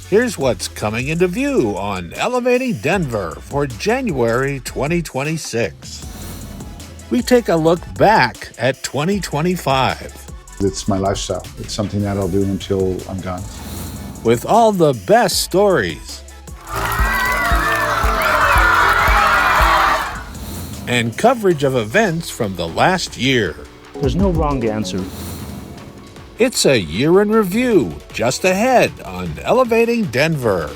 Here's what's coming into view on Elevating Denver for January 2026. We take a look back at 2025 It's my lifestyle. It's something that I'll do until I'm gone. with all the best stories and coverage of events from the last year. There's no wrong answer. It's a year in review just ahead on Elevating Denver.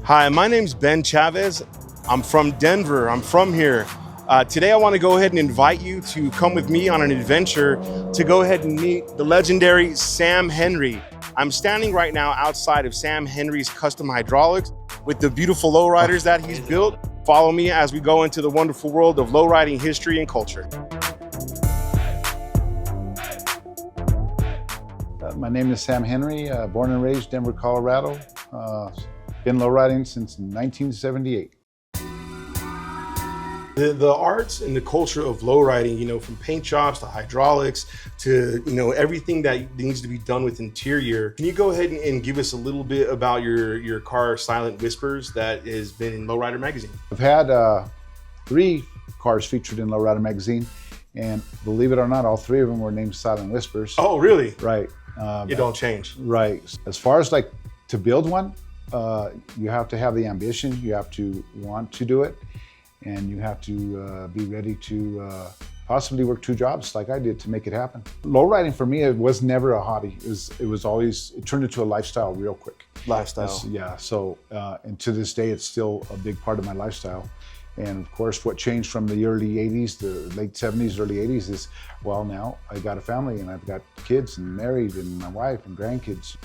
Hi, my name's Ben Chavez. I'm from Denver. I'm from here. Today I want to go ahead and invite you to come with me on an adventure to go ahead and meet the legendary Sam Henry. I'm standing right now outside of Sam Henry's Custom Hydraulics with the beautiful lowriders that he's built. Follow me as we go into the wonderful world of lowriding history and culture. My name is Sam Henry, born and raised Denver, Colorado. Been lowriding since 1978. The arts and the culture of lowriding, from paint jobs to hydraulics to, everything that needs to be done with interior. Can you go ahead and give us a little bit about your car, Silent Whispers, that has been in Lowrider Magazine? I've had 3 cars featured in Lowrider Magazine, and believe it or not, all 3 of them were named Silent Whispers. Oh, really? Right. You don't change. Right. As far as like to build one, you have to have the ambition, you have to want to do it, and you have to be ready to possibly work 2 jobs like I did to make it happen. Lowriding for me, it was never a hobby. It turned into a lifestyle real quick. Lifestyle. Yeah, so, and to this day, it's still a big part of my lifestyle. And of course, what changed from the early 80s, the late 70s, early 80s is, well, now I got a family and I've got kids and married and my wife and grandkids.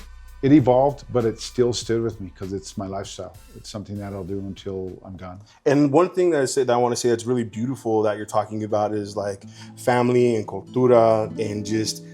It evolved, but it still stood with me because it's my lifestyle. It's something that I'll do until I'm gone. And one thing that I want to say that's really beautiful that you're talking about is like family and cultura and just,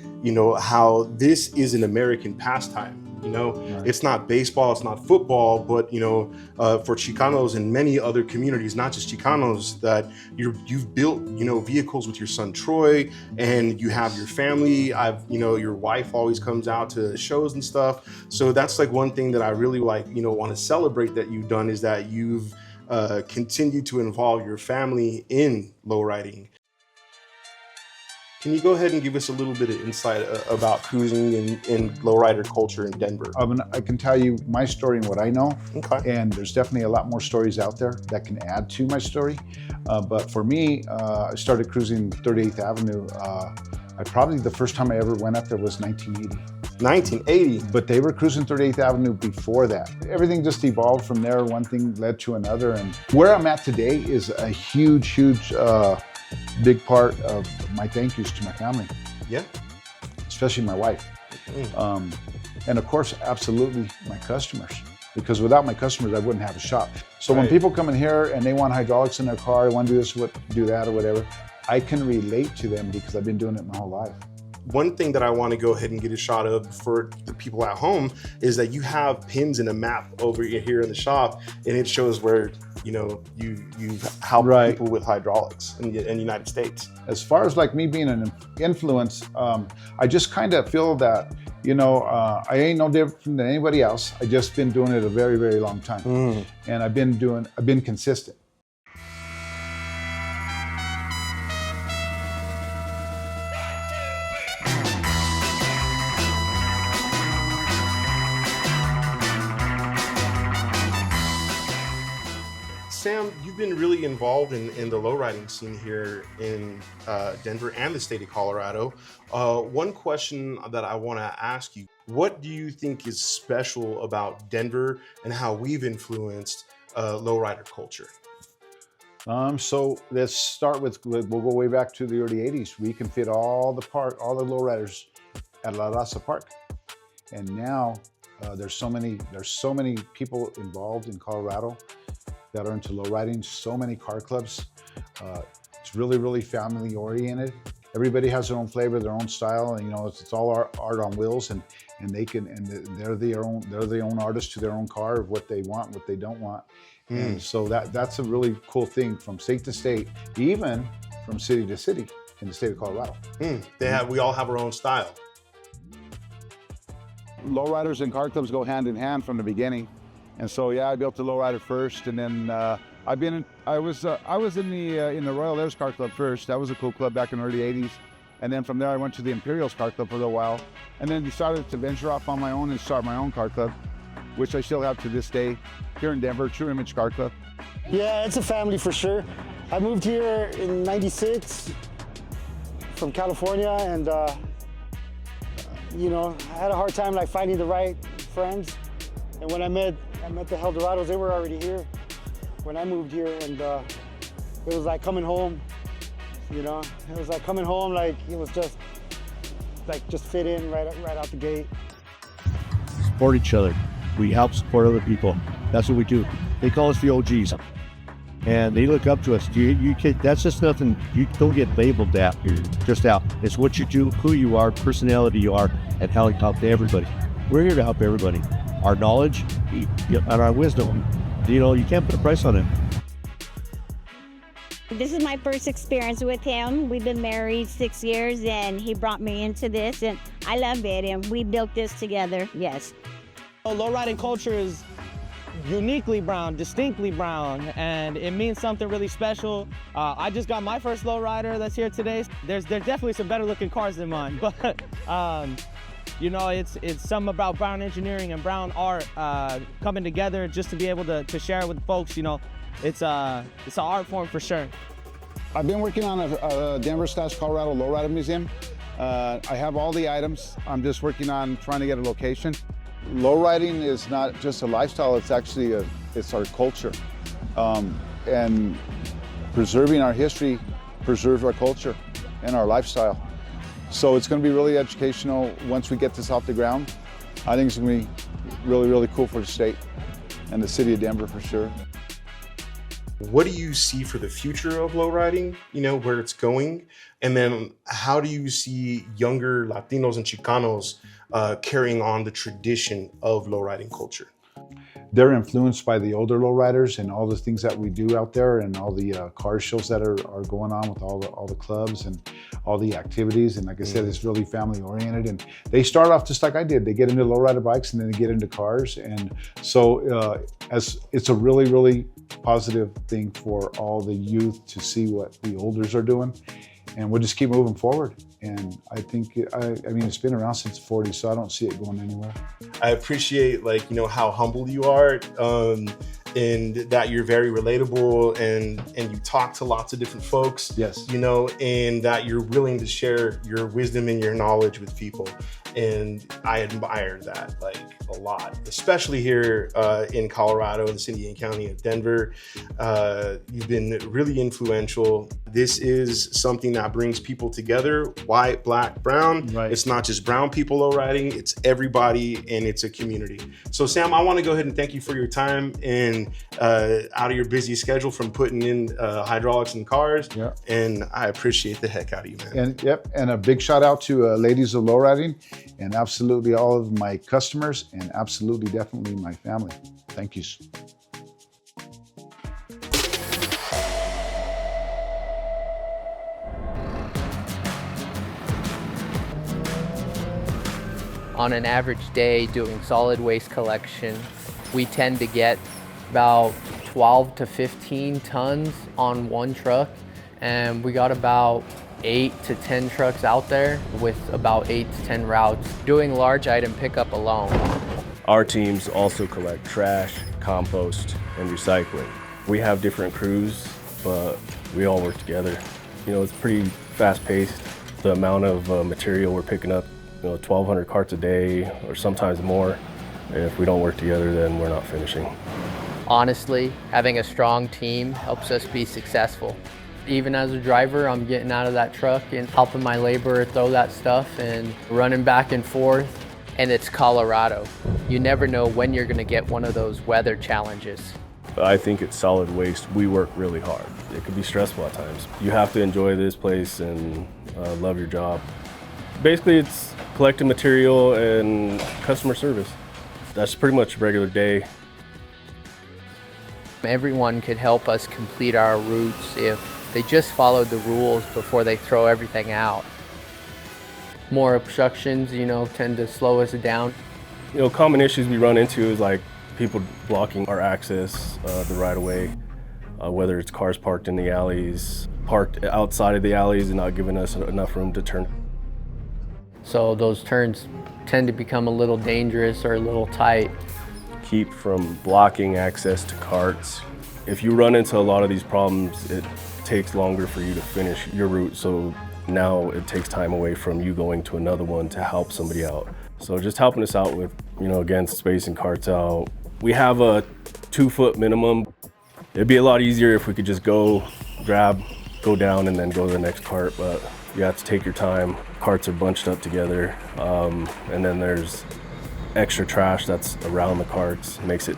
how this is an American pastime. Right. It's not baseball, it's not football, but for Chicanos and many other communities, not just Chicanos, that you've built vehicles with your son Troy, and you have your family. Your wife always comes out to shows and stuff. So that's like one thing that I really want to celebrate that you've done, is that you've continued to involve your family in lowriding. Can you go ahead and give us a little bit of insight about cruising and lowrider culture in Denver? I can tell you my story and what I know. Okay. And there's definitely a lot more stories out there that can add to my story. But for me, I started cruising 38th Avenue. The first time I ever went up there was 1980. 1980? But they were cruising 38th Avenue before that. Everything just evolved from there. One thing led to another. And where I'm at today is a huge, big part of my thank yous to my family. Yeah. Especially my wife. And of course, absolutely my customers. Because without my customers, I wouldn't have a shop. So When people come in here and they want hydraulics in their car, they want to do this, do that, or whatever, I can relate to them because I've been doing it my whole life. One thing that I want to go ahead and get a shot of for the people at home is that you have pins and a map over here in the shop, and it shows where you've helped people with hydraulics in the United States. As far as like me being an influence, I just kind of feel that I ain't no different than anybody else. I just been doing it a very, very long time, and I've been consistent. Sam, you've been really involved in the lowriding scene here in Denver and the state of Colorado. One question that I want to ask you, what do you think is special about Denver and how we've influenced lowrider culture? So let's start with, we'll go way back to the early 80s. We can fit all the lowriders at La Raza Park. And now there's so many people involved in Colorado that are into lowriding, so many car clubs. It's really, really family oriented. Everybody has their own flavor, their own style, and it's all art on wheels, and they're their own artists to their own car of what they want, what they don't want. And so that's a really cool thing from state to state, even from city to city in the state of Colorado. We all have our own style. Lowriders and car clubs go hand in hand from the beginning, and so I built the lowrider first, and then I was in the Royal Airs Car Club first. That was a cool club back in the early '80s, and then from there I went to the Imperials Car Club for a little while, and then decided to venture off on my own and start my own car club, which I still have to this day here in Denver, True Image Car Club. Yeah, it's a family for sure. I moved here in '96 from California, and I had a hard time finding the right friends. And when I met the Heldorados, they were already here when I moved here, and it was like coming home. It was like coming home. It was just fit in right out the gate. Support each other. We help support other people. That's what we do. They call us the OGs, and they look up to us. That's just nothing. You don't get labeled that. You're just out. It's what you do, who you are, personality you are, and how you help everybody. We're here to help everybody. Our knowledge and our wisdom. You can't put a price on it. This is my first experience with him. We've been married 6 years, and he brought me into this, and I love it, and we built this together, yes. Lowriding culture is uniquely brown, distinctly brown, and it means something really special. I just got my first lowrider that's here today. There's definitely some better looking cars than mine, but it's something about brown engineering and brown art coming together just to be able to share it with folks. It's an art form for sure. I've been working on a Denver/Colorado Lowrider Museum. I have all the items. I'm just working on trying to get a location. Lowriding is not just a lifestyle, it's actually it's our culture. And preserving our history preserves our culture and our lifestyle. So it's going to be really educational once we get this off the ground. I think it's going to be really, really cool for the state and the city of Denver for sure. What do you see for the future of lowriding, where it's going? And then how do you see younger Latinos and Chicanos carrying on the tradition of lowriding culture? They're influenced by the older lowriders and all the things that we do out there, and all the car shows that are going on with all the clubs and all the activities. And like I said, it's really family oriented. And they start off just like I did. They get into lowrider bikes and then they get into cars. And so as it's a really, really positive thing for all the youth to see what the olders are doing. And we'll just keep moving forward. And I think, it's been around since the 40s, so I don't see it going anywhere. I appreciate, how humble you are, and that you're very relatable, and you talk to lots of different folks. Yes. And that you're willing to share your wisdom and your knowledge with people. And I admire that a lot, especially here in Colorado, in the city and county of Denver. You've been really influential. This is something that brings people together, white, black, brown. Right. It's not just brown people lowriding, it's everybody, and it's a community. So Sam, I want to go ahead and thank you for your time and out of your busy schedule from putting in hydraulics in cars. Yeah. And I appreciate the heck out of you, man. And a big shout out to Ladies of Lowriding, and absolutely all of my customers, and absolutely definitely my family. Thank you. On an average day doing solid waste collection, we tend to get about 12 to 15 tons on one truck, and we got about 8 to 10 trucks out there with about 8 to 10 routes doing large item pickup alone. Our teams also collect trash, compost, and recycling. We have different crews, but we all work together. It's pretty fast-paced. The amount of material we're picking up, 1,200 carts a day or sometimes more. If we don't work together, then we're not finishing. Honestly, having a strong team helps us be successful. Even as a driver, I'm getting out of that truck and helping my laborer throw that stuff and running back and forth. And it's Colorado. You never know when you're gonna get one of those weather challenges. I think it's solid waste. We work really hard. It can be stressful at times. You have to enjoy this place and love your job. Basically, it's collecting material and customer service. That's pretty much a regular day. Everyone could help us complete our routes if they just followed the rules before they throw everything out. More obstructions, tend to slow us down. Common issues we run into is like people blocking our access, the right of way, whether it's cars parked in the alleys, parked outside of the alleys and not giving us enough room to turn. So those turns tend to become a little dangerous or a little tight. Keep from blocking access to carts. If you run into a lot of these problems, it takes longer for you to finish your route, so now it takes time away from you going to another one to help somebody out. So just helping us out with, again, spacing carts out. We have a 2-foot minimum. It'd be a lot easier if we could just go, grab, go down, and then go to the next cart, but you have to take your time. Carts are bunched up together, and then there's extra trash that's around the carts. It makes it,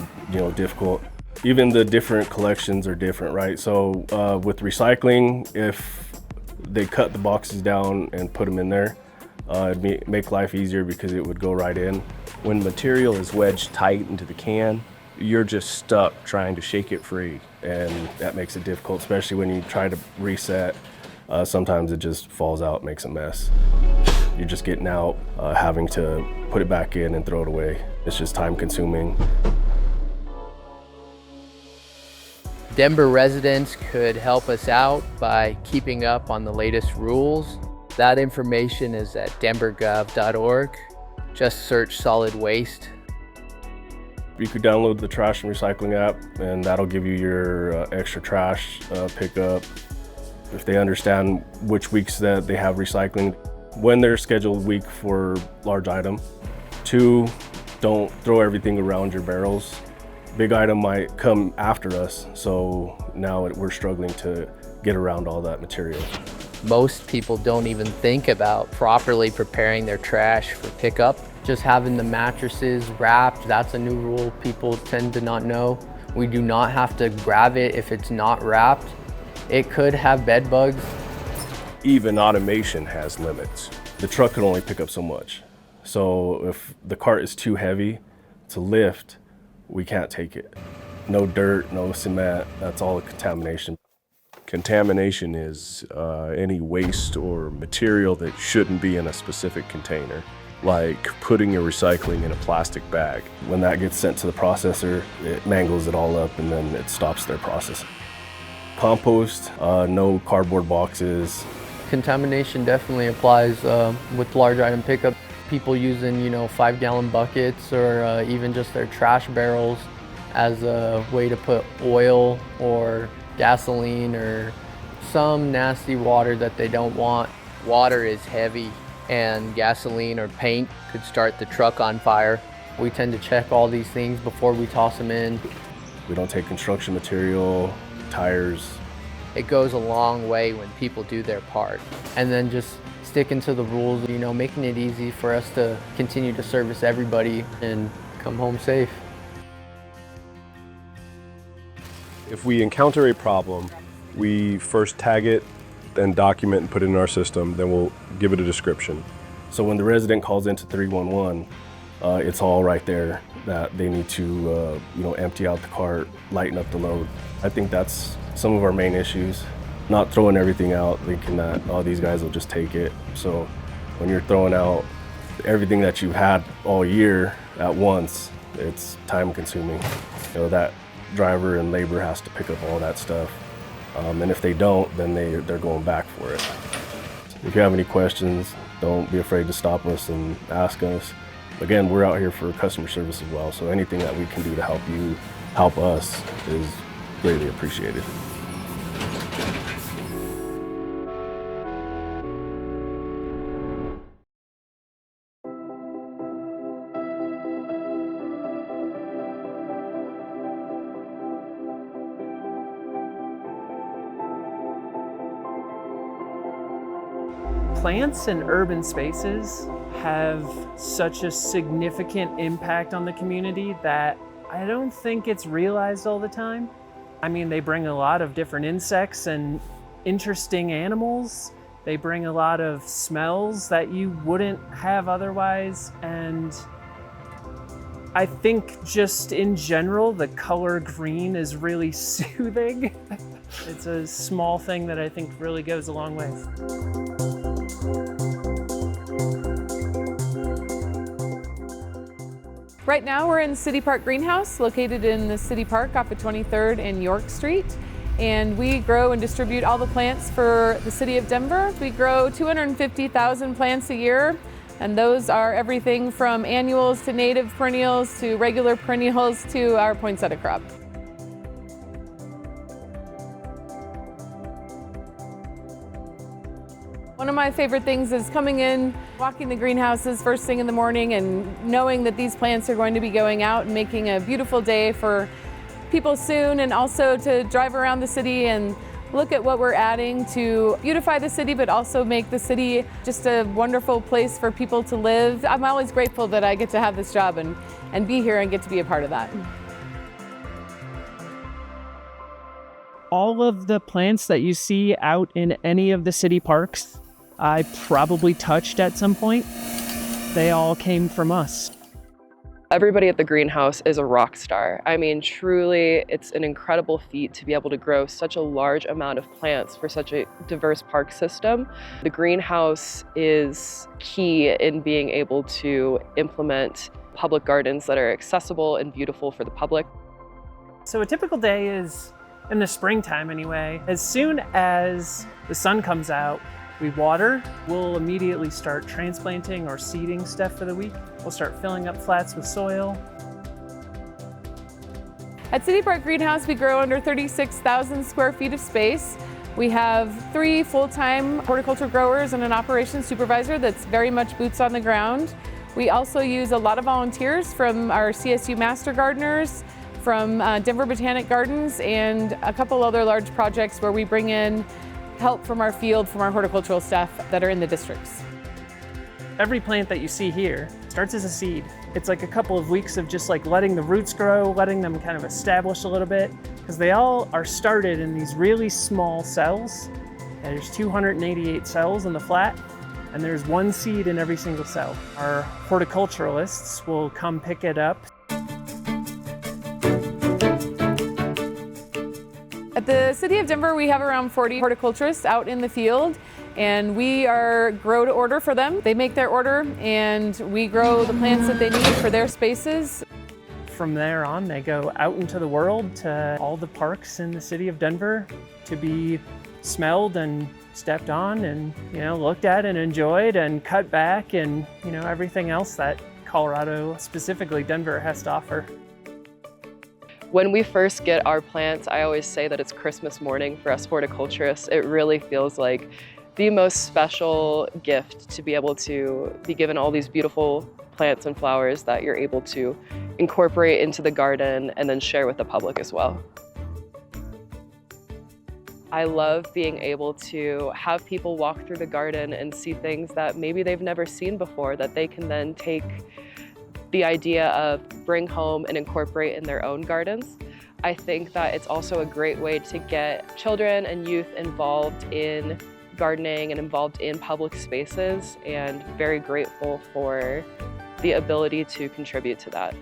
difficult. Even the different collections are different, right? So with recycling, if they cut the boxes down and put them in there, it'd make life easier because it would go right in. When material is wedged tight into the can, you're just stuck trying to shake it free. And that makes it difficult, especially when you try to reset. Sometimes it just falls out, makes a mess. You're just getting out, having to put it back in and throw it away. It's just time consuming. Denver residents could help us out by keeping up on the latest rules. That information is at denvergov.org. Just search solid waste. You could download the trash and recycling app, and that'll give you your extra trash pickup. If they understand which weeks that they have recycling, when they're scheduled week for large item. 2, don't throw everything around your barrels. Big item might come after us, so now we're struggling to get around all that material. Most people don't even think about properly preparing their trash for pickup. Just having the mattresses wrapped, that's a new rule people tend to not know. We do not have to grab it if it's not wrapped. It could have bed bugs. Even automation has limits. The truck can only pick up so much. So if the cart is too heavy to lift, we can't take it. No dirt, no cement, that's all the contamination. Contamination is any waste or material that shouldn't be in a specific container, like putting your recycling in a plastic bag. When that gets sent to the processor, it mangles it all up and then it stops their process. Compost, no cardboard boxes. Contamination definitely applies with large item pickup. People using, 5-gallon buckets or even just their trash barrels as a way to put oil or gasoline or some nasty water that they don't want. Water is heavy and gasoline or paint could start the truck on fire. We tend to check all these things before we toss them in. We don't take construction material, tires. It goes a long way when people do their part. And then just sticking to the rules, making it easy for us to continue to service everybody and come home safe. If we encounter a problem, we first tag it and document and put it in our system, then we'll give it a description. So when the resident calls into 311, it's all right there that they need to empty out the cart, lighten up the load. I think that's some of our main issues. Not throwing everything out, thinking that, these guys will just take it. So when you're throwing out everything that you've had all year at once, it's time consuming. That driver and labor has to pick up all that stuff. And if they don't, then they're going back for it. If you have any questions, don't be afraid to stop us and ask us. Again, we're out here for customer service as well, so anything that we can do to help you, help us, is greatly appreciated. Plants and urban spaces have such a significant impact on the community that I don't think it's realized all the time. I mean, they bring a lot of different insects and interesting animals. They bring a lot of smells that you wouldn't have otherwise. And I think just in general, the color green is really soothing. It's a small thing that I think really goes a long way. Right now we're in City Park Greenhouse, located in the City Park off of 23rd and York Street. And we grow and distribute all the plants for the city of Denver. We grow 250,000 plants a year, and those are everything from annuals to native perennials to regular perennials to our poinsettia crop. One of my favorite things is coming in, walking the greenhouses first thing in the morning and knowing that these plants are going to be going out and making a beautiful day for people soon, and also to drive around the city and look at what we're adding to beautify the city, but also make the city just a wonderful place for people to live. I'm always grateful that I get to have this job and be here and get to be a part of that. All of the plants that you see out in any of the city parks, I probably touched at some point. They all came from us. Everybody at the greenhouse is a rock star. I mean, truly, it's an incredible feat to be able to grow such a large amount of plants for such a diverse park system. The greenhouse is key in being able to implement public gardens that are accessible and beautiful for the public. So a typical day is, in the springtime anyway, as soon as the sun comes out, we water. We'll immediately start transplanting or seeding stuff for the week. We'll start filling up flats with soil. At City Park Greenhouse, we grow under 36,000 square feet of space. We have 3 full-time horticulture growers and an operations supervisor that's very much boots on the ground. We also use a lot of volunteers from our CSU Master Gardeners, from Denver Botanic Gardens, and a couple other large projects where we bring in help from our field, from our horticultural staff that are in the districts. Every plant that you see here starts as a seed. It's like a couple of weeks of just like letting the roots grow, letting them kind of establish a little bit, because they all are started in these really small cells. And there's 288 cells in the flat, and there's 1 seed in every single cell. Our horticulturalists will come pick it up. At the City of Denver, we have around 40 horticulturists out in the field, and we are grow to order for them. They make their order, and we grow the plants that they need for their spaces. From there on, they go out into the world to all the parks in the city of Denver to be smelled and stepped on and, looked at and enjoyed and cut back and, everything else that Colorado, specifically Denver, has to offer. When we first get our plants, I always say that it's Christmas morning for us horticulturists. It really feels like the most special gift to be able to be given all these beautiful plants and flowers that you're able to incorporate into the garden and then share with the public as well. I love being able to have people walk through the garden and see things that maybe they've never seen before, that they can then take the idea of bring home and incorporate in their own gardens. I think that it's also a great way to get children and youth involved in gardening and involved in public spaces, and very grateful for the ability to contribute to that.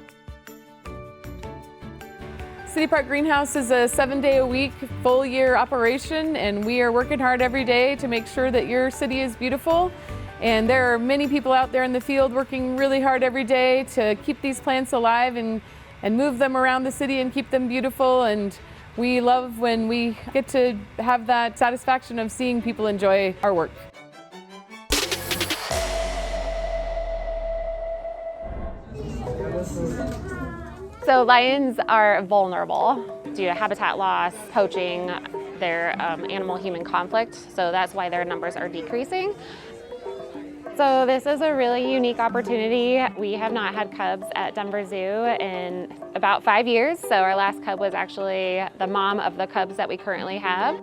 City Park Greenhouse is a 7-day-a-week, full-year operation, and we are working hard every day to make sure that your city is beautiful. And there are many people out there in the field working really hard every day to keep these plants alive and move them around the city and keep them beautiful. And we love when we get to have that satisfaction of seeing people enjoy our work. So lions are vulnerable due to habitat loss, poaching, their animal-human conflict. So that's why their numbers are decreasing. So this is a really unique opportunity. We have not had cubs at Denver Zoo in about 5 years. So our last cub was actually the mom of the cubs that we currently have.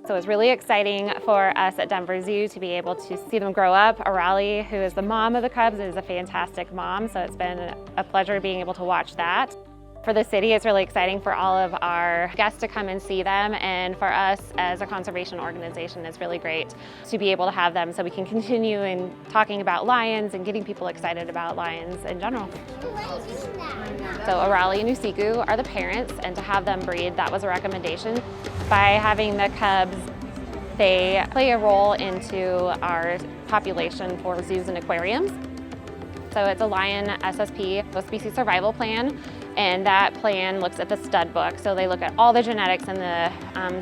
So it's really exciting for us at Denver Zoo to be able to see them grow up. Arali, who is the mom of the cubs, is a fantastic mom. So it's been a pleasure being able to watch that. For the city, it's really exciting for all of our guests to come and see them, and for us as a conservation organization, it's really great to be able to have them so we can continue in talking about lions and getting people excited about lions in general. So Arali and Usiku are the parents, and to have them breed, that was a recommendation. By having the cubs, they play a role into our population for zoos and aquariums. So it's a lion SSP, a species survival plan, and that plan looks at the stud book. So they look at all the genetics in the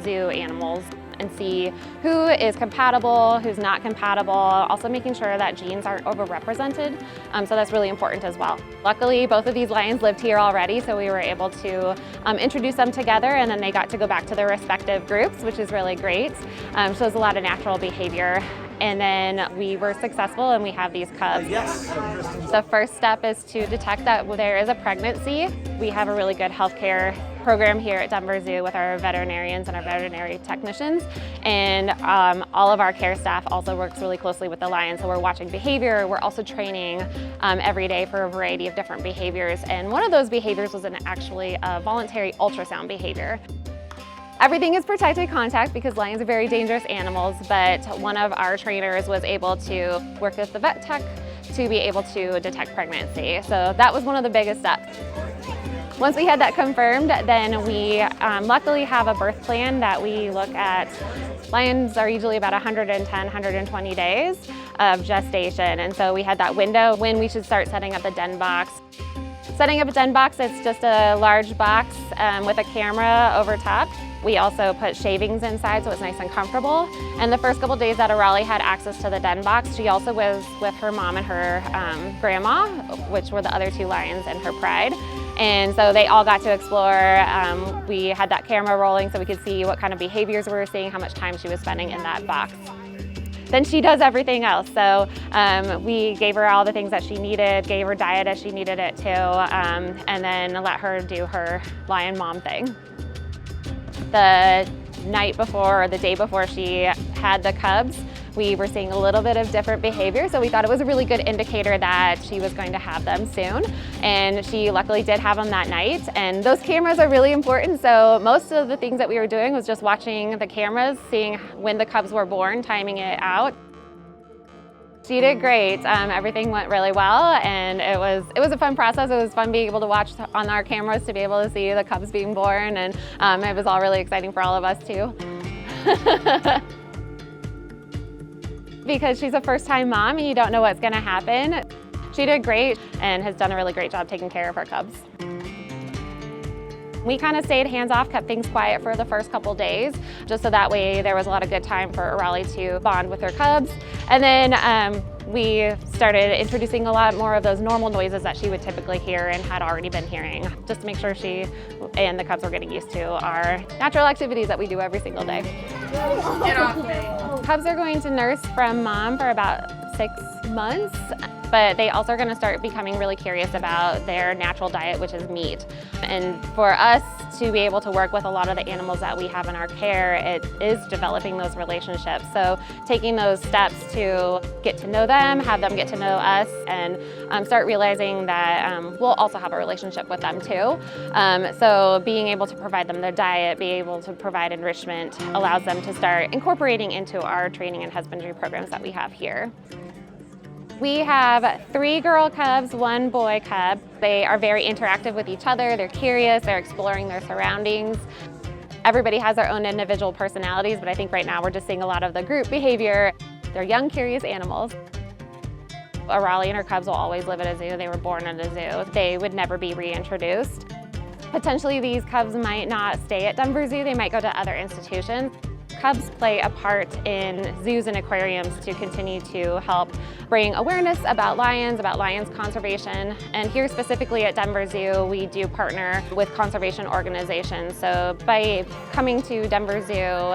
zoo animals and see who is compatible, who's not compatible, also making sure that genes aren't overrepresented. So that's really important as well. Luckily, both of these lions lived here already, so we were able to introduce them together, and then they got to go back to their respective groups, which is really great. Shows a lot of natural behavior. And then we were successful and we have these cubs. Yes. The first step is to detect that there is a pregnancy. We have a really good healthcare program here at Denver Zoo with our veterinarians and our veterinary technicians. And all of our care staff also works really closely with the lions. So we're watching behavior. We're also training every day for a variety of different behaviors. And one of those behaviors was actually a voluntary ultrasound behavior. Everything is protected contact because lions are very dangerous animals, but one of our trainers was able to work with the vet tech to be able to detect pregnancy. So that was one of the biggest steps. Once we had that confirmed, then we luckily have a birth plan that we look at. Lions are usually about 110, 120 days of gestation, and so we had that window when we should start setting up the den box. Setting up a den box, it's just a large box with a camera over top. We also put shavings inside so it's nice and comfortable. And the first couple days that Arali had access to the den box, she also was with her mom and her grandma, which were the other two lions in her pride. And so they all got to explore. We had that camera rolling so we could see what kind of behaviors we were seeing, how much time she was spending in that box. Then she does everything else. So we gave her all the things that she needed, gave her diet as she needed it too, and then let her do her lion mom thing. The night before or the day before she had the cubs, we were seeing a little bit of different behavior, so we thought it was a really good indicator that she was going to have them soon. And she luckily did have them that night. And those cameras are really important, so most of the things that we were doing was just watching the cameras, seeing when the cubs were born, timing it out. She did great. Everything went really well, and it was a fun process. It was fun being able to watch on our cameras to be able to see the cubs being born, and it was all really exciting for all of us too. Because she's a first-time mom and you don't know what's gonna happen. She did great and has done a really great job taking care of her cubs. We kind of stayed hands-off, kept things quiet for the first couple days, just so that way there was a lot of good time for Arali to bond with her cubs. And then we started introducing a lot more of those normal noises that she would typically hear and had already been hearing, just to make sure she and the cubs were getting used to our natural activities that we do every single day. Get off me. Cubs are going to nurse from mom for about 6 months. But they also are going to start becoming really curious about their natural diet, which is meat. And for us to be able to work with a lot of the animals that we have in our care, it is developing those relationships. So taking those steps to get to know them, have them get to know us, and start realizing that we'll also have a relationship with them too. So being able to provide them their diet, be able to provide enrichment, allows them to start incorporating into our training and husbandry programs that we have here. We have 3 girl cubs, 1 boy cub. They are very interactive with each other. They're curious, they're exploring their surroundings. Everybody has their own individual personalities, but I think right now we're just seeing a lot of the group behavior. They're young, curious animals. Arali and her cubs will always live at a zoo. They were born at a zoo. They would never be reintroduced. Potentially these cubs might not stay at Denver Zoo. They might go to other institutions. Cubs play a part in zoos and aquariums to continue to help bring awareness about lions conservation. And here specifically at Denver Zoo, we do partner with conservation organizations. So by coming to Denver Zoo,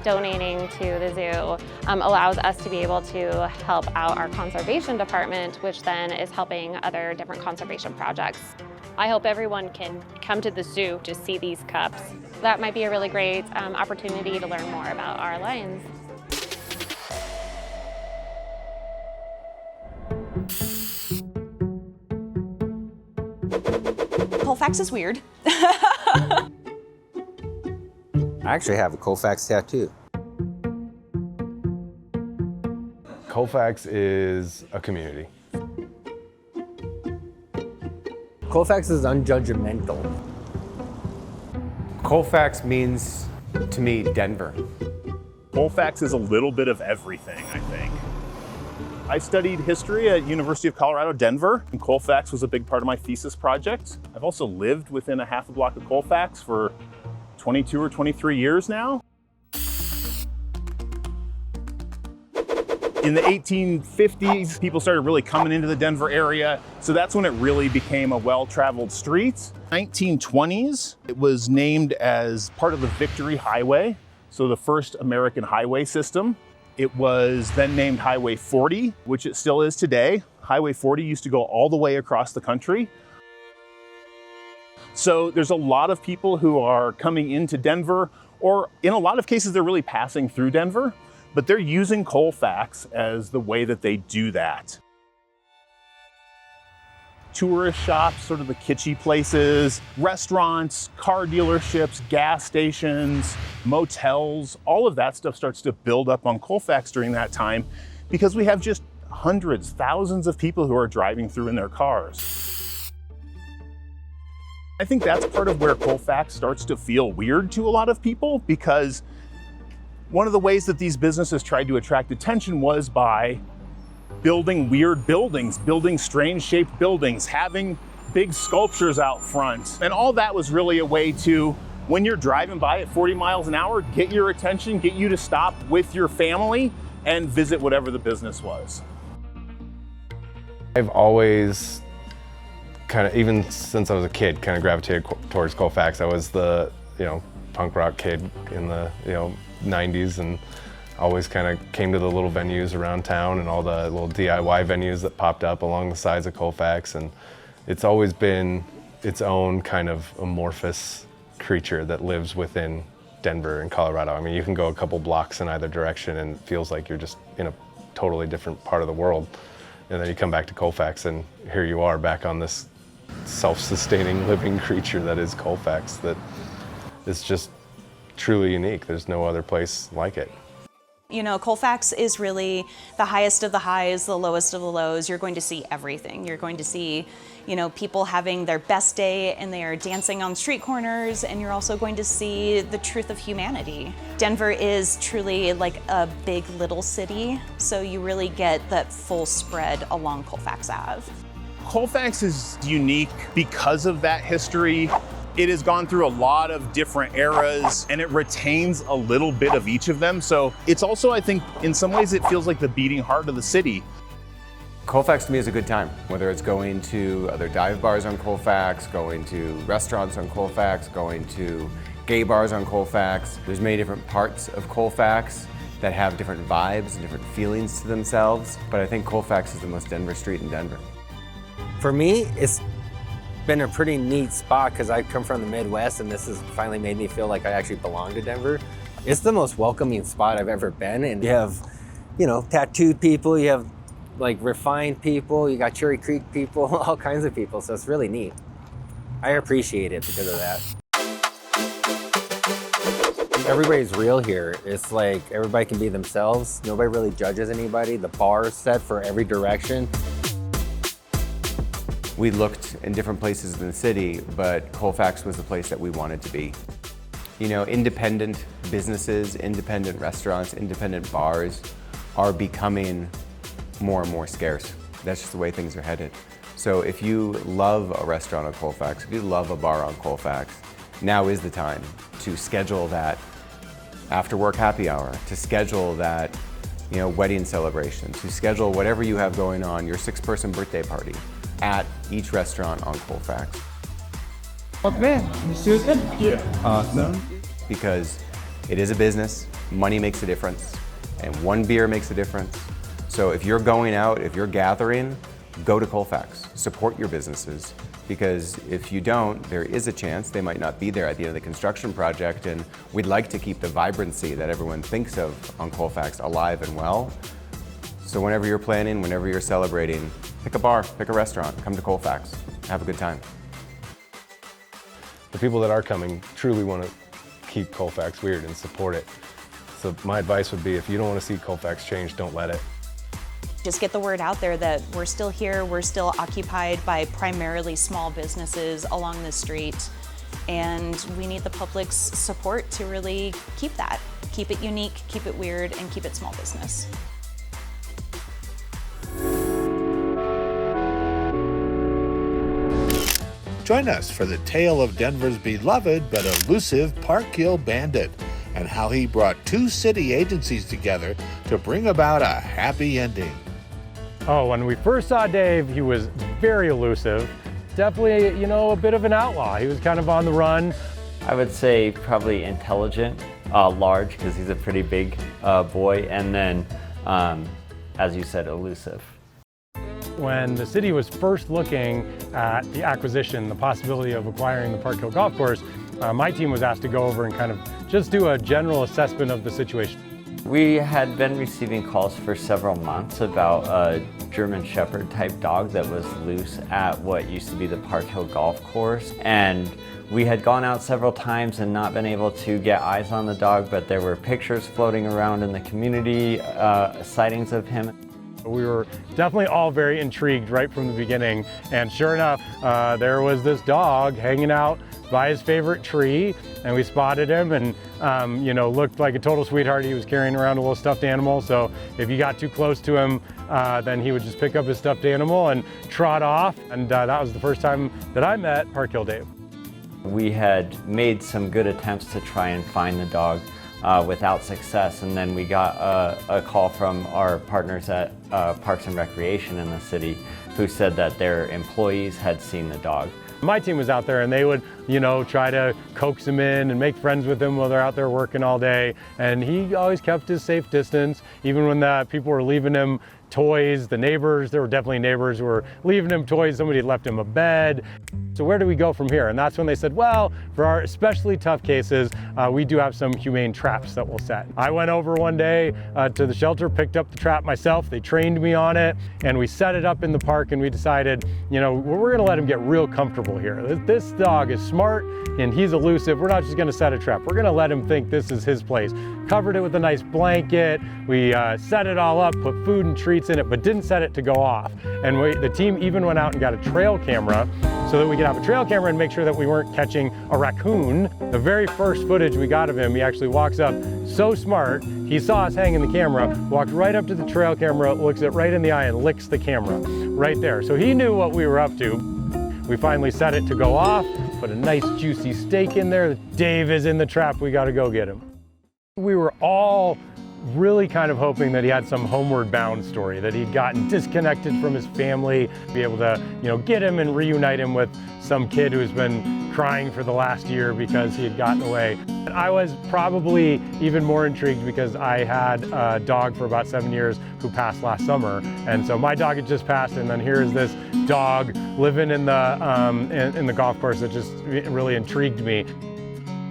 donating to the zoo allows us to be able to help out our conservation department, which then is helping other different conservation projects. I hope everyone can come to the zoo to see these cubs. That might be a really great opportunity to learn more about our lions. whole Colfax is weird. I actually have a Colfax tattoo. Colfax is a community. Colfax is unjudgmental. Colfax means, to me, Denver. Colfax is a little bit of everything, I think. I studied history at University of Colorado, Denver, and Colfax was a big part of my thesis project. I've also lived within a half a block of Colfax for 22 or 23 years now. In the 1850s, people started really coming into the Denver area, so that's when it really became a well-traveled street. 1920s, it was named as part of the Victory Highway, so the first American highway system. It was then named Highway 40, which it still is today. Highway 40 used to go all the way across the country. So there's a lot of people who are coming into Denver, or in a lot of cases, they're really passing through Denver, but they're using Colfax as the way that they do that. Tourist shops, sort of the kitschy places, restaurants, car dealerships, gas stations, motels, all of that stuff starts to build up on Colfax during that time because we have just hundreds, thousands of people who are driving through in their cars. I think that's part of where Colfax starts to feel weird to a lot of people because one of the ways that these businesses tried to attract attention was by building weird buildings, building strange shaped buildings, having big sculptures out front. And all that was really a way to, when you're driving by at 40 miles an hour, get your attention, get you to stop with your family and visit whatever the business was. I've always kind of, even since I was a kid, kind of gravitated towards Colfax. I was the, punk rock kid in the, 90s and always kind of came to the little venues around town and all the little DIY venues that popped up along the sides of Colfax. And it's always been its own kind of amorphous creature that lives within Denver and Colorado. I mean, you can go a couple blocks in either direction and it feels like you're just in a totally different part of the world. And then you come back to Colfax and here you are back on this self-sustaining living creature that is Colfax that is just truly unique. There's no other place like it. Colfax is really the highest of the highs, the lowest of the lows. You're going to see everything. You're going to see, people having their best day and they are dancing on street corners, and you're also going to see the truth of humanity. Denver is truly like a big little city, so you really get that full spread along Colfax Ave. Colfax is unique because of that history. It has gone through a lot of different eras and it retains a little bit of each of them. So it's also, I think, in some ways it feels like the beating heart of the city. Colfax to me is a good time, whether it's going to other dive bars on Colfax, going to restaurants on Colfax, going to gay bars on Colfax. There's many different parts of Colfax that have different vibes and different feelings to themselves, but I think Colfax is the most Denver street in Denver. For me, it's been a pretty neat spot because I come from the Midwest and this has finally made me feel like I actually belong to Denver. It's the most welcoming spot I've ever been, and you have, tattooed people, you have like refined people, you got Cherry Creek people, all kinds of people, so it's really neat. I appreciate it because of that. Everybody's real here. It's like everybody can be themselves. Nobody really judges anybody. The bar is set for every direction. We looked in different places in the city, but Colfax was the place that we wanted to be. Independent businesses, independent restaurants, independent bars are becoming more and more scarce. That's just the way things are headed. So if you love a restaurant on Colfax, if you love a bar on Colfax, now is the time to schedule that after work happy hour, to schedule that wedding celebration, to schedule whatever you have going on, your 6-person birthday party, at each restaurant on Colfax. Okay, Susan? Yeah. Awesome. Because it is a business, money makes a difference, and one beer makes a difference. So if you're going out, if you're gathering, go to Colfax. Support your businesses, because if you don't, there is a chance they might not be there at the end of the construction project, and we'd like to keep the vibrancy that everyone thinks of on Colfax alive and well. So whenever you're planning, whenever you're celebrating, pick a bar, pick a restaurant, come to Colfax, have a good time. the people that are coming truly want to keep Colfax weird and support it. So my advice would be, if you don't want to see Colfax change, don't let it. Just get the word out there that we're still here, we're still occupied by primarily small businesses along the street, and we need the public's support to really keep that. Keep it unique, keep it weird, and keep it small business. Join us for the tale of Denver's beloved but elusive Park Hill Bandit and how he brought two city agencies together to bring about a happy ending. Oh, when we first saw Dave, he was very elusive. Definitely, you know, a bit of an outlaw. He was kind of on the run. I would say probably intelligent, large, because he's a pretty big boy, and then, as you said, elusive. When the city was first looking at the acquisition, the possibility of acquiring the Park Hill Golf Course, my team was asked to go over and kind of just do a general assessment of the situation. We had been receiving calls for several months about a German Shepherd type dog that was loose at what used to be the Park Hill Golf Course. And we had gone out several times and not been able to get eyes on the dog, but there were pictures floating around in the community, sightings of him. We were definitely all very intrigued right from the beginning, and sure enough, there was this dog hanging out by his favorite tree, and we spotted him, and you know, looked like a total sweetheart. He was carrying around a little stuffed animal, so if you got too close to him, then he would just pick up his stuffed animal and trot off, and that was the first time that I met Park Hill Dave. We had made some good attempts to try and find the dog without success, and then we got a call from our partners at Parks and Recreation in the city who said that their employees had seen the dog. My team was out there, and they would, you know, try to coax him in and make friends with him while they're out there working all day. And he always kept his safe distance, even when the people were leaving him toys. The neighbors, there were definitely neighbors who were leaving him toys. Somebody had left him a bed. So where do we go from here? And that's when they said, well, for our especially tough cases, we do have some humane traps that we'll set. I went over one day to the shelter, picked up the trap myself. They trained me on it, and we set it up in the park, and we decided, you know, we're gonna let him get real comfortable here. This dog is smart and he's elusive. We're not just gonna set a trap. We're gonna let him think this is his place. Covered it with a nice blanket. We set it all up, put food and treats in it, but didn't set it to go off. And the team even went out and got a trail camera so that we could have a trail camera and make sure that we weren't catching a raccoon. The very first footage we got of him, he actually walks up so smart. He saw us hanging the camera, walked right up to the trail camera, looks it right in the eye and licks the camera right there. So he knew what we were up to. We finally set it to go off, put a nice juicy steak in there. Dave is in the trap, we gotta go get him. We were all really kind of hoping that he had some homeward bound story, that he'd gotten disconnected from his family, be able to, you know, get him and reunite him with some kid who's been crying for the last year because he had gotten away. I was probably even more intrigued because I had a dog for about 7 years who passed last summer. And so my dog had just passed, and then here's this dog living in the golf course that just really intrigued me.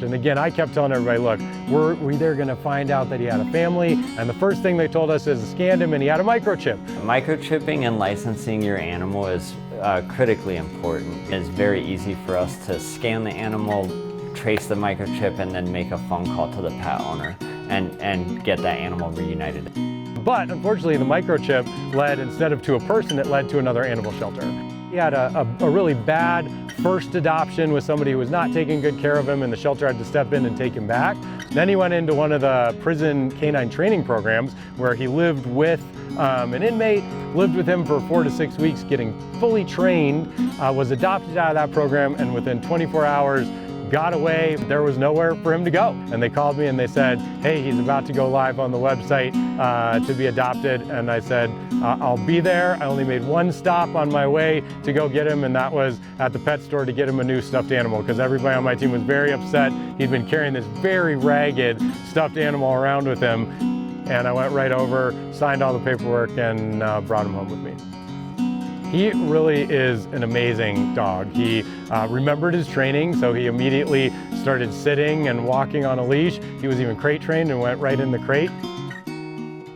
And again, I kept telling everybody, look, we're either gonna find out that he had a family, and the first thing they told us is scanned him and he had a microchip. Microchipping and licensing your animal is critically important. It's very easy for us to scan the animal, trace the microchip, and then make a phone call to the pet owner and get that animal reunited. But unfortunately, the microchip led, instead of to a person, it led to another animal shelter. He had a really bad first adoption with somebody who was not taking good care of him, and the shelter had to step in and take him back. Then he went into one of the prison canine training programs where he lived with an inmate, lived with him for 4 to 6 weeks, getting fully trained, was adopted out of that program, and within 24 hours, got away. There was nowhere for him to go. And they called me and they said, hey, he's about to go live on the website to be adopted. And I said, I'll be there. I only made one stop on my way to go get him, and that was at the pet store to get him a new stuffed animal, because everybody on my team was very upset. He'd been carrying this very ragged stuffed animal around with him. And I went right over, signed all the paperwork, and brought him home with me. He really is an amazing dog. He remembered his training, so he immediately started sitting and walking on a leash. He was even crate trained and went right in the crate.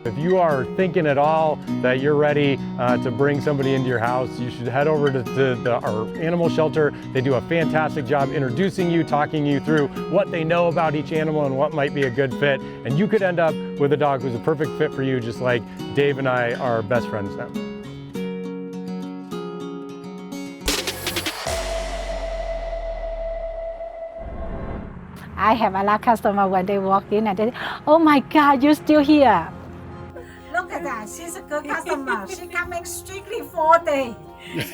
if you are thinking at all that you're ready to bring somebody into your house, you should head over to our animal shelter. They do a fantastic job introducing you, talking you through what they know about each animal and what might be a good fit. And you could end up with a dog who's a perfect fit for you, just like Dave and I are best friends now. I have a lot of customers when they walk in and they say, oh my God, you're still here. Look at that, she's a good customer. She coming strictly 4 days.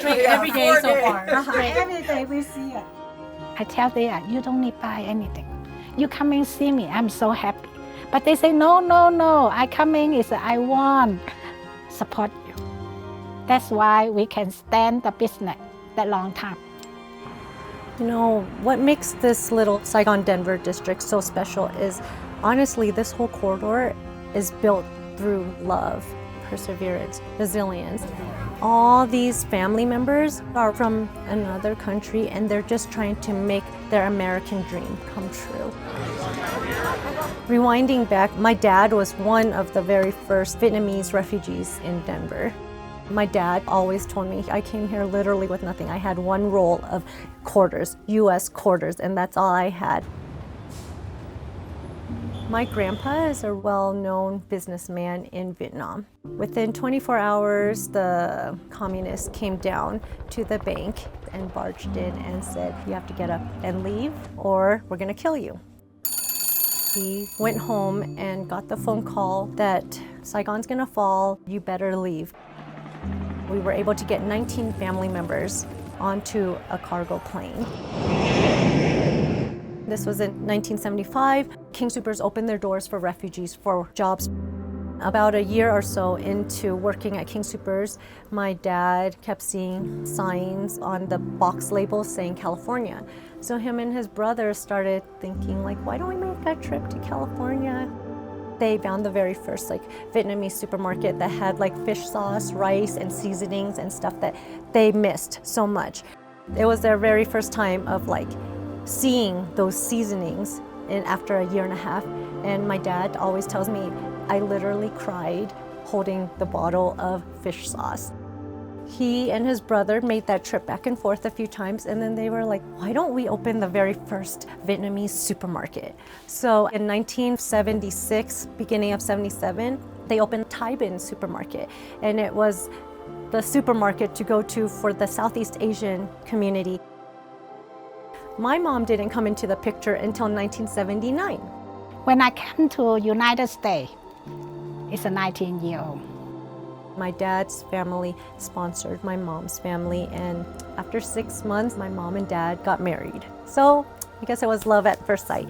Every day so far. Every day we see her. I tell them, you don't need to buy anything. You come and see me, I'm so happy. But they say, no, no, no, I coming is I want support you. That's why we can stand the business that long time. You know, what makes this little Saigon-Denver district so special is, honestly, this whole corridor is built through love, perseverance, resilience. All these family members are from another country and they're just trying to make their American dream come true. Rewinding back, my dad was one of the very first Vietnamese refugees in Denver. My dad always told me I came here literally with nothing. I had one roll of quarters, US quarters, and that's all I had. My grandpa is a well-known businessman in Vietnam. Within 24 hours, the communists came down to the bank and barged in and said, you have to get up and leave or we're gonna kill you. He went home and got the phone call that Saigon's gonna fall, you better leave. We were able to get 19 family members onto a cargo plane. This was in 1975. King Soopers opened their doors for refugees for jobs. About a year or so into working at King Soopers, my dad kept seeing signs on the box labels saying California. So him and his brother started thinking, like, why don't we make a trip to California? They found the very first Vietnamese supermarket that had fish sauce, rice, and seasonings and stuff that they missed so much. It was their very first time of seeing those seasonings after a year and a half. And my dad always tells me, I literally cried holding the bottle of fish sauce. He and his brother made that trip back and forth a few times, and then they were like, why don't we open the very first Vietnamese supermarket? So in 1976, beginning of 77, they opened Thai Binh supermarket, and it was the supermarket to go to for the Southeast Asian community. My mom didn't come into the picture until 1979. When I came to United States, it's a 19-year-old. My dad's family sponsored my mom's family, and after 6 months, my mom and dad got married. So I guess it was love at first sight.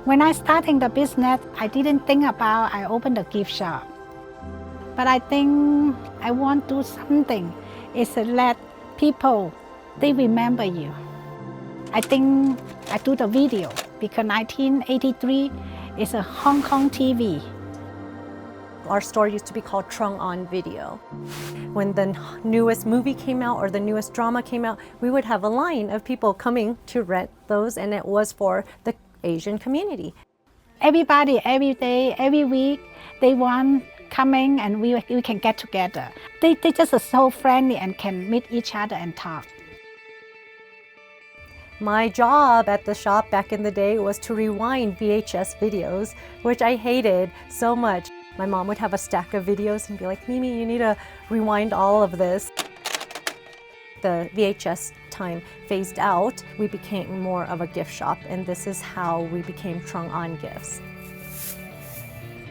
When I started the business, I didn't think about I opened a gift shop. But I think I want to do something is to let people, they remember you. I think I do the video because 1983 is a Hong Kong TV. Our store used to be called Trung On Video. When the newest movie came out or the newest drama came out, we would have a line of people coming to rent those, and it was for the Asian community. Everybody, every day, every week, they want coming and we can get together. They just are so friendly and can meet each other and talk. My job at the shop back in the day was to rewind VHS videos, which I hated so much. My mom would have a stack of videos and be like, Mimi, you need to rewind all of this. The VHS time phased out, we became more of a gift shop, and this is how we became Trung On Gifts.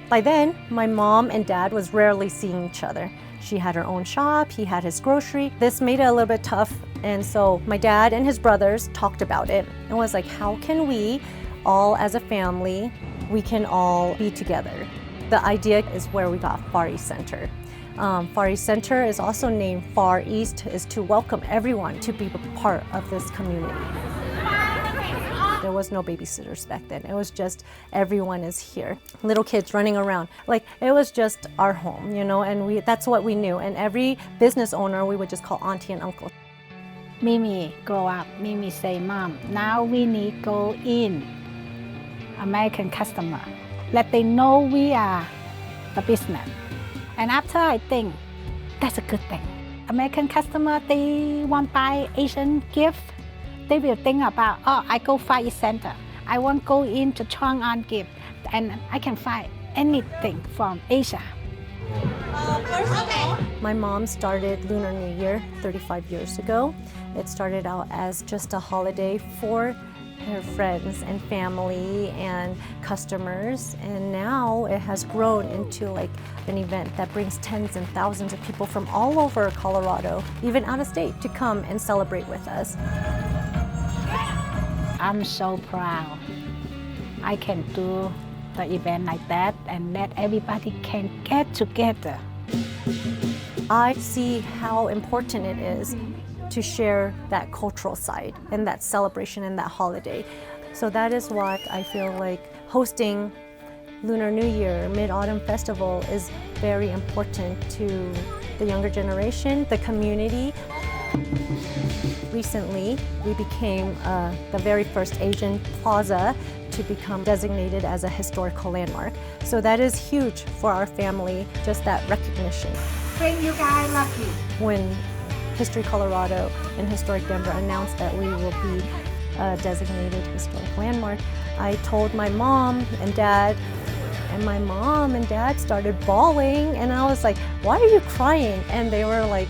By then, my mom and dad was rarely seeing each other. She had her own shop, he had his grocery. This made it a little bit tough, and so my dad and his brothers talked about it and was like, how can we all as a family, we can all be together? The idea is where we got Far East Center. Far East Center is also named Far East, is to welcome everyone to be a part of this community. There was no babysitters back then. It was just everyone is here. Little kids running around. It was just our home, and that's what we knew. And every business owner, we would just call auntie and uncle. Mimi grow up. Mimi say, Mom, now we need to go in American customer. Let them know we are the business. And after, I think that's a good thing. American customer, they want to buy Asian gift. They will think about, oh, I go Far East Center. I want to go into Chang'an gift, and I can find anything from Asia. My mom started Lunar New Year 35 years ago. It started out as just a holiday for her friends and family and customers, and now it has grown into like an event that brings tens and thousands of people from all over Colorado, even out of state, to come and celebrate with us. I'm so proud I can do the event like that and that everybody can get together. I see how important it is to share that cultural side and that celebration and that holiday. So that is why I feel like hosting Lunar New Year, Mid-Autumn Festival is very important to the younger generation, the community. Recently, we became the very first Asian plaza to become designated as a historical landmark. So that is huge for our family, just that recognition. Bring you guys lucky. When History Colorado and Historic Denver announced that we will be a designated historic landmark, I told my mom and dad, and my mom and dad started bawling, and I was like, why are you crying? And they were like,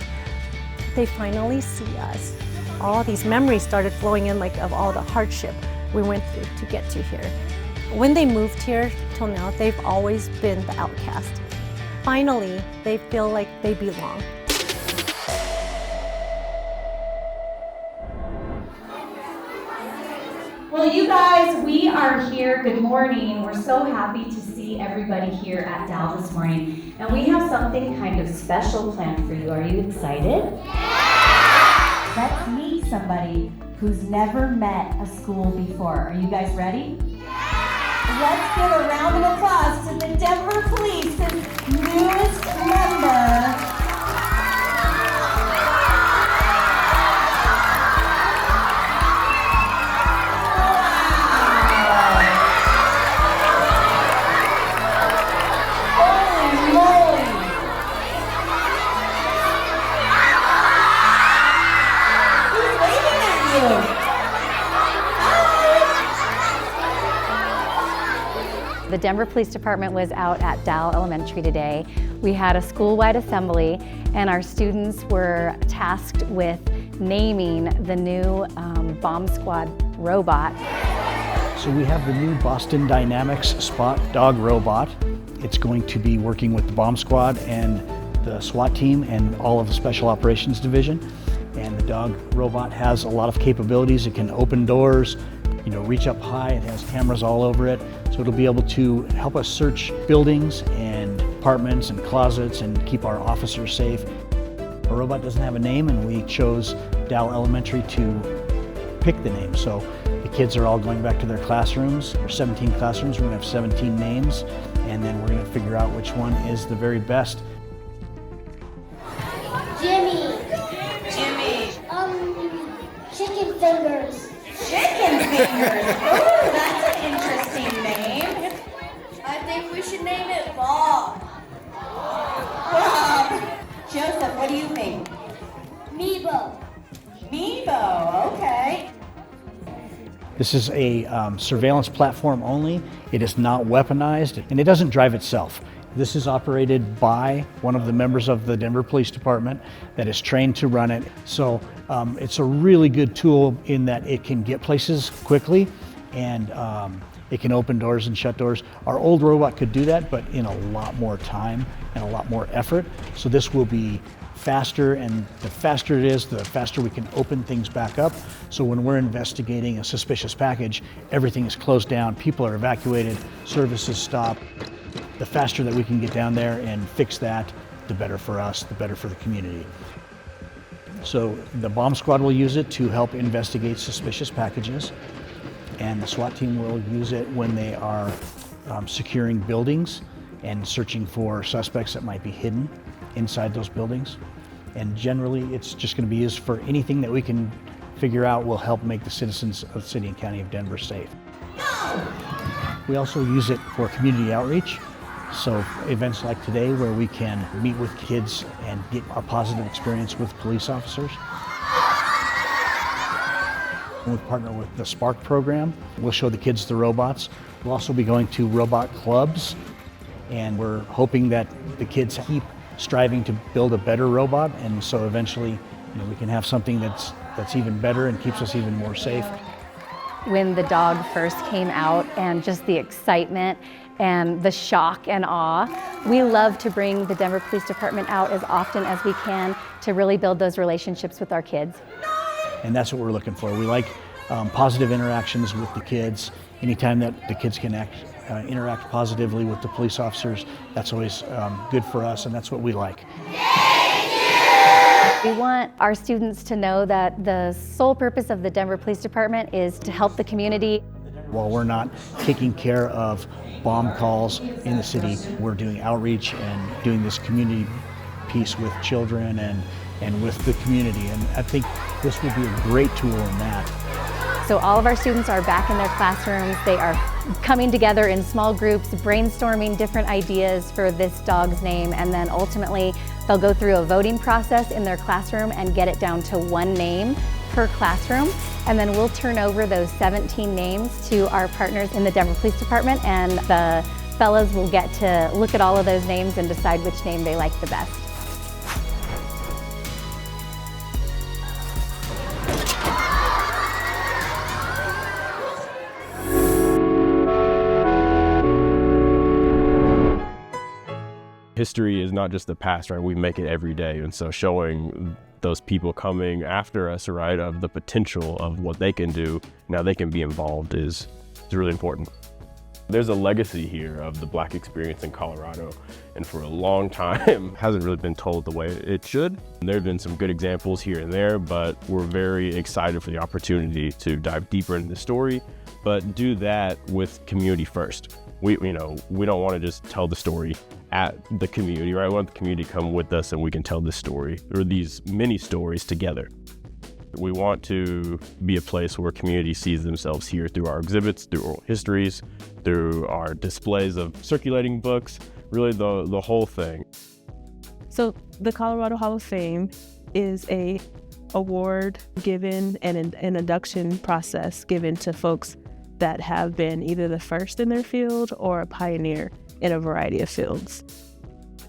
they finally see us. All these memories started flowing in, like of all the hardship we went through to get to here. When they moved here till now, they've always been the outcast. Finally, they feel like they belong. Well, you guys, we are here. Good morning. We're so happy to see everybody here at Dow this morning. And we have something kind of special planned for you. Are you excited? Yeah! Let's meet somebody who's never met a school before. Are you guys ready? Yeah! Let's give a round of applause to the Denver Police's newest member. The Denver Police Department was out at Dow Elementary today. We had a school-wide assembly, and our students were tasked with naming the new Bomb Squad robot. So we have the new Boston Dynamics Spot Dog robot. It's going to be working with the Bomb Squad and the SWAT team and all of the Special Operations Division. And the dog robot has a lot of capabilities. It can open doors, reach up high. It has cameras all over it. So it'll be able to help us search buildings and apartments and closets and keep our officers safe. Our robot doesn't have a name, and we chose Dow Elementary to pick the name. So the kids are all going back to their classrooms. There's 17 classrooms. We're gonna have 17 names, and then we're gonna figure out which one is the very best. Jimmy. Chicken fingers. Chicken fingers. Ooh, that's an interesting name. I think we should name it Bob. Bob. Joseph, what do you think? Meebo. Meebo, okay. This is a surveillance platform only. It is not weaponized, and it doesn't drive itself. This is operated by one of the members of the Denver Police Department that is trained to run it. So it's a really good tool in that it can get places quickly, and it can open doors and shut doors. Our old robot could do that, but in a lot more time and a lot more effort. So this will be faster, and the faster it is, the faster we can open things back up. So when we're investigating a suspicious package, everything is closed down, people are evacuated, services stop. The faster that we can get down there and fix that, the better for us, the better for the community. So the bomb squad will use it to help investigate suspicious packages, and the SWAT team will use it when they are securing buildings and searching for suspects that might be hidden inside those buildings. And generally, it's just going to be used for anything that we can figure out will help make the citizens of the city and county of Denver safe. We also use it for community outreach. So events like today where we can meet with kids and get a positive experience with police officers. We partner with the Spark program. We'll show the kids the robots. We'll also be going to robot clubs, and we're hoping that the kids keep striving to build a better robot, and so eventually we can have something that's even better and keeps us even more safe. When the dog first came out and just the excitement and the shock and awe, we love to bring the Denver Police Department out as often as we can to really build those relationships with our kids. And that's what we're looking for. We like positive interactions with the kids. Anytime that the kids can interact positively with the police officers, that's always good for us, and that's what we like. We want our students to know that the sole purpose of the Denver Police Department is to help the community. While we're not taking care of bomb calls in the city, we're doing outreach and doing this community piece with children and with the community, and I think this would be a great tool in that. So all of our students are back in their classrooms. They are coming together in small groups, brainstorming different ideas for this dog's name, and then ultimately they'll go through a voting process in their classroom and get it down to one name per classroom. And then we'll turn over those 17 names to our partners in the Denver Police Department, and the fellows will get to look at all of those names and decide which name they like the best. History is not just the past, right? We make it every day. And so showing those people coming after us, right, of the potential of what they can do, now they can be involved is really important. There's a legacy here of the Black experience in Colorado, and for a long time hasn't really been told the way it should. There have been some good examples here and there, but we're very excited for the opportunity to dive deeper into the story, but do that with community first. We don't want to just tell the story at the community, right? We want the community to come with us and we can tell this story, or these mini stories together. We want to be a place where community sees themselves here through our exhibits, through oral histories, through our displays of circulating books, really the whole thing. So the Colorado Hall of Fame is a award given and an induction process given to folks that have been either the first in their field or a pioneer in a variety of fields.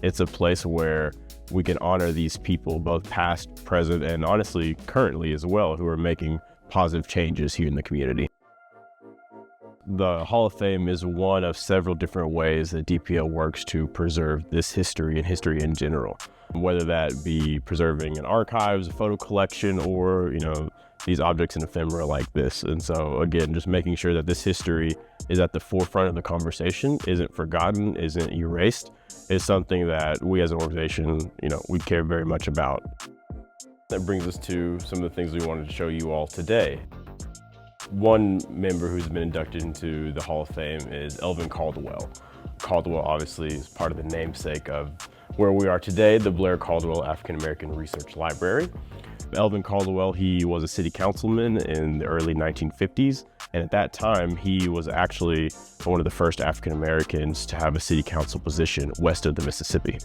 It's a place where we can honor these people, both past, present, and honestly currently as well, who are making positive changes here in the community. The Hall of Fame is one of several different ways that DPL works to preserve this history and history in general, whether that be preserving in archives, a photo collection, or these objects in ephemera like this. And so again, just making sure that this history is at the forefront of the conversation, isn't forgotten, isn't erased, is something that we as an organization, we care very much about. That brings us to some of the things we wanted to show you all today. One member who's been inducted into the Hall of Fame is Elvin Caldwell. Caldwell obviously is part of the namesake of where we are today, the Blair Caldwell African American Research Library. Elvin Caldwell, he was a city councilman in the early 1950s, and at that time he was actually one of the first African Americans to have a city council position west of the Mississippi.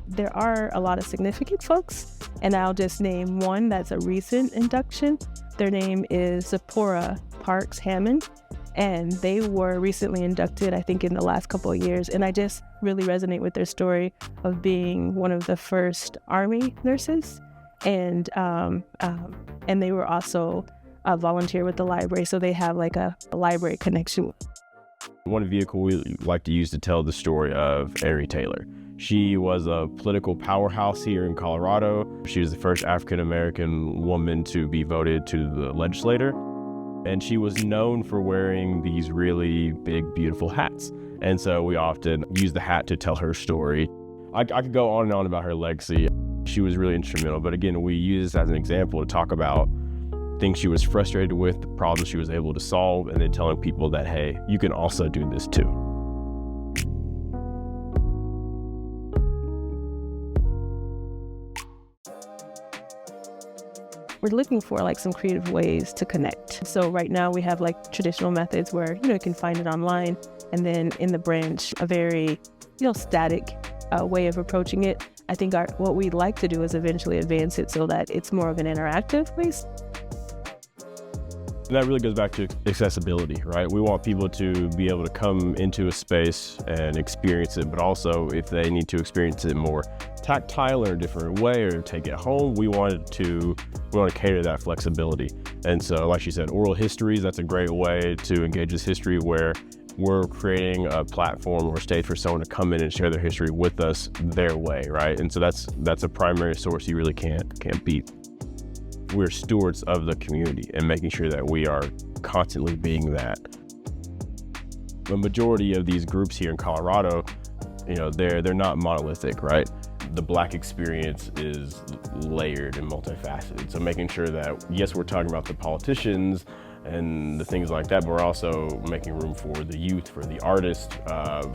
There are a lot of significant folks, and I'll just name one that's a recent induction. Their name is Zipporah Parks Hammond, and they were recently inducted, I think, in the last couple of years, and I just really resonate with their story of being one of the first Army nurses, and they were also a volunteer with the library, so they have like a library connection. One vehicle we like to use to tell the story of Henry Taylor. She was a political powerhouse here in Colorado. She was the first African-American woman to be voted to the legislature. And she was known for wearing these really big, beautiful hats. And so we often use the hat to tell her story. I could go on and on about her legacy. She was really instrumental, but again, we use this as an example to talk about things she was frustrated with, the problems she was able to solve, and then telling people that, hey, you can also do this too. We're looking for like some creative ways to connect. So right now we have like traditional methods where you can find it online, and then in the branch a very static way of approaching it. I think what we'd like to do is eventually advance it so that it's more of an interactive place. And that really goes back to accessibility, right? We want people to be able to come into a space and experience it, but also if they need to experience it more tactile or a different way or take it home, we want to cater that flexibility. And so, like she said, oral histories, that's a great way to engage this history where we're creating a platform or stage for someone to come in and share their history with us their way, right? And so that's a primary source you really can't beat. We're stewards of the community and making sure that we are constantly being that. The majority of these groups here in Colorado, they're not monolithic, right? The Black experience is layered and multifaceted. So making sure that, yes, we're talking about the politicians and the things like that, but we're also making room for the youth, for the artists,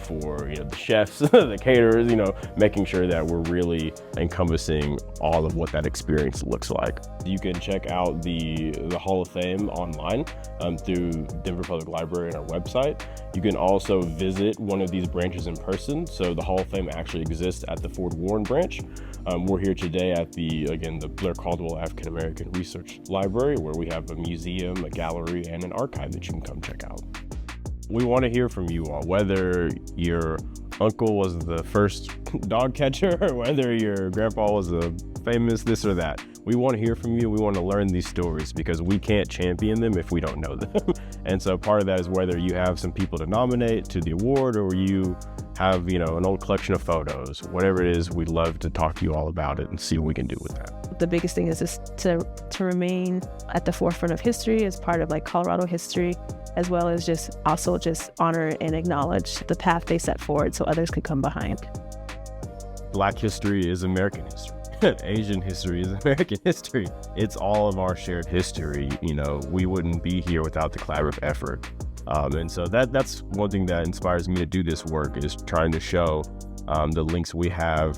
for the chefs, the caterers, making sure that we're really encompassing all of what that experience looks like. You can check out the Hall of Fame online through Denver Public Library and our website. You can also visit one of these branches in person. So the Hall of Fame actually exists at the Fort Warren branch. We're here today at the Blair Caldwell African American Research Library, where we have a museum, a gallery, and an archive that you can come check out. We want to hear from you all, whether your uncle was the first dog catcher or whether your grandpa was a famous this or that. We want to hear from you. We want to learn these stories because we can't champion them if we don't know them. And so part of that is whether you have some people to nominate to the award or you have, an old collection of photos, whatever it is, we'd love to talk to you all about it and see what we can do with that. The biggest thing is just to remain at the forefront of history as part of Colorado history, as well as just honor and acknowledge the path they set forward so others can come behind. Black history is American history. Asian history is American history. It's all of our shared history. We wouldn't be here without the collaborative effort. And so that's one thing that inspires me to do this work, is trying to show the links we have,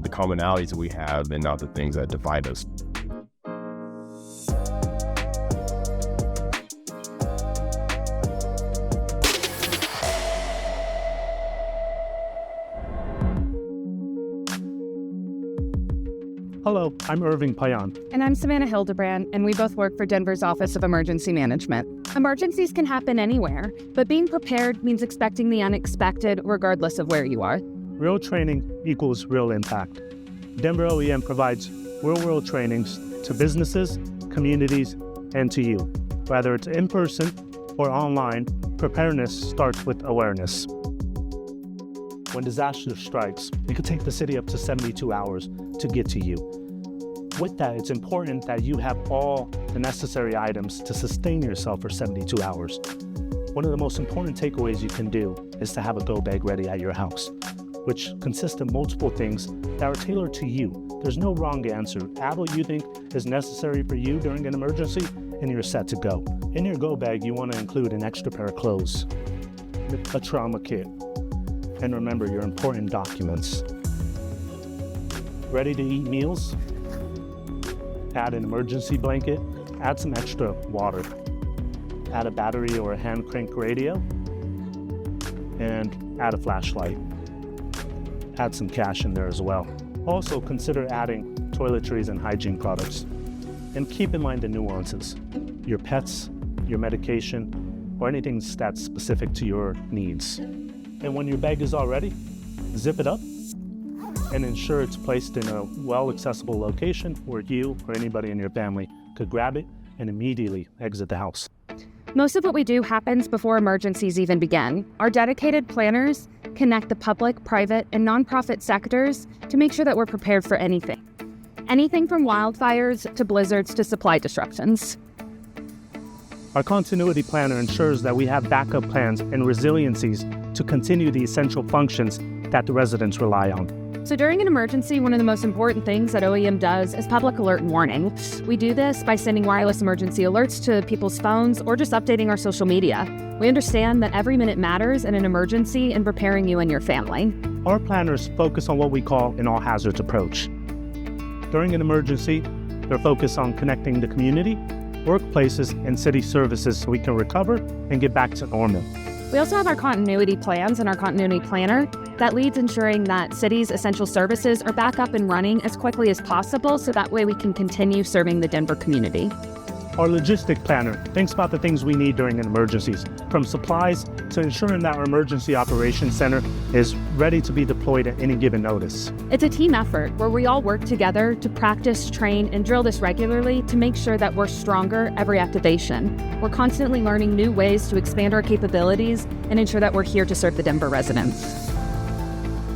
the commonalities we have, and not the things that divide us. Hello, I'm Irving Payan. And I'm Savannah Hildebrand, and we both work for Denver's Office of Emergency Management. Emergencies can happen anywhere, but being prepared means expecting the unexpected regardless of where you are. Real training equals real impact. Denver OEM provides real-world trainings to businesses, communities, and to you. Whether it's in person or online, preparedness starts with awareness. When disaster strikes, it could take the city up to 72 hours to get to you. With that, it's important that you have all the necessary items to sustain yourself for 72 hours. One of the most important takeaways you can do is to have a go bag ready at your house, which consists of multiple things that are tailored to you. There's no wrong answer. Add what you think is necessary for you during an emergency, and you're set to go. In your go bag, you want to include an extra pair of clothes, a trauma kit, and remember your important documents. Ready to eat meals? Add an emergency blanket, add some extra water, add a battery or a hand crank radio, and add a flashlight. Add some cash in there as well. Also consider adding toiletries and hygiene products. And keep in mind the nuances. Your pets, your medication, or anything that's specific to your needs. And when your bag is all ready, zip it up and ensure it's placed in a well-accessible location where you or anybody in your family could grab it and immediately exit the house. Most of what we do happens before emergencies even begin. Our dedicated planners connect the public, private, and nonprofit sectors to make sure that we're prepared for anything. Anything from wildfires to blizzards to supply disruptions. Our continuity planner ensures that we have backup plans and resiliencies to continue the essential functions that the residents rely on. So during an emergency, one of the most important things that OEM does is public alert and warning. We do this by sending wireless emergency alerts to people's phones or just updating our social media. We understand that every minute matters in an emergency and preparing you and your family. Our planners focus on what we call an all hazards approach. During an emergency, they're focused on connecting the community, workplaces, and city services so we can recover and get back to normal. We also have our continuity plans and our continuity planner. That leads ensuring that city's essential services are back up and running as quickly as possible so that way we can continue serving the Denver community. Our logistic planner thinks about the things we need during emergencies, from supplies to ensuring that our emergency operations center is ready to be deployed at any given notice. It's a team effort where we all work together to practice, train, and drill this regularly to make sure that we're stronger every activation. We're constantly learning new ways to expand our capabilities and ensure that we're here to serve the Denver residents.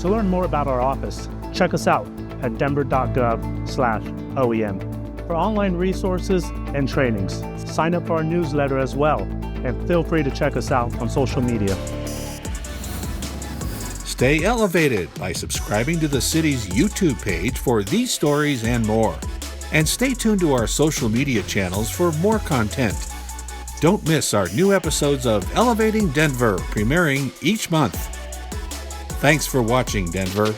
To learn more about our office, check us out at denver.gov/OEM. For online resources and trainings, sign up for our newsletter as well, and feel free to check us out on social media. Stay elevated by subscribing to the city's YouTube page for these stories and more. And stay tuned to our social media channels for more content. Don't miss our new episodes of Elevating Denver, premiering each month. Thanks for watching, Denver.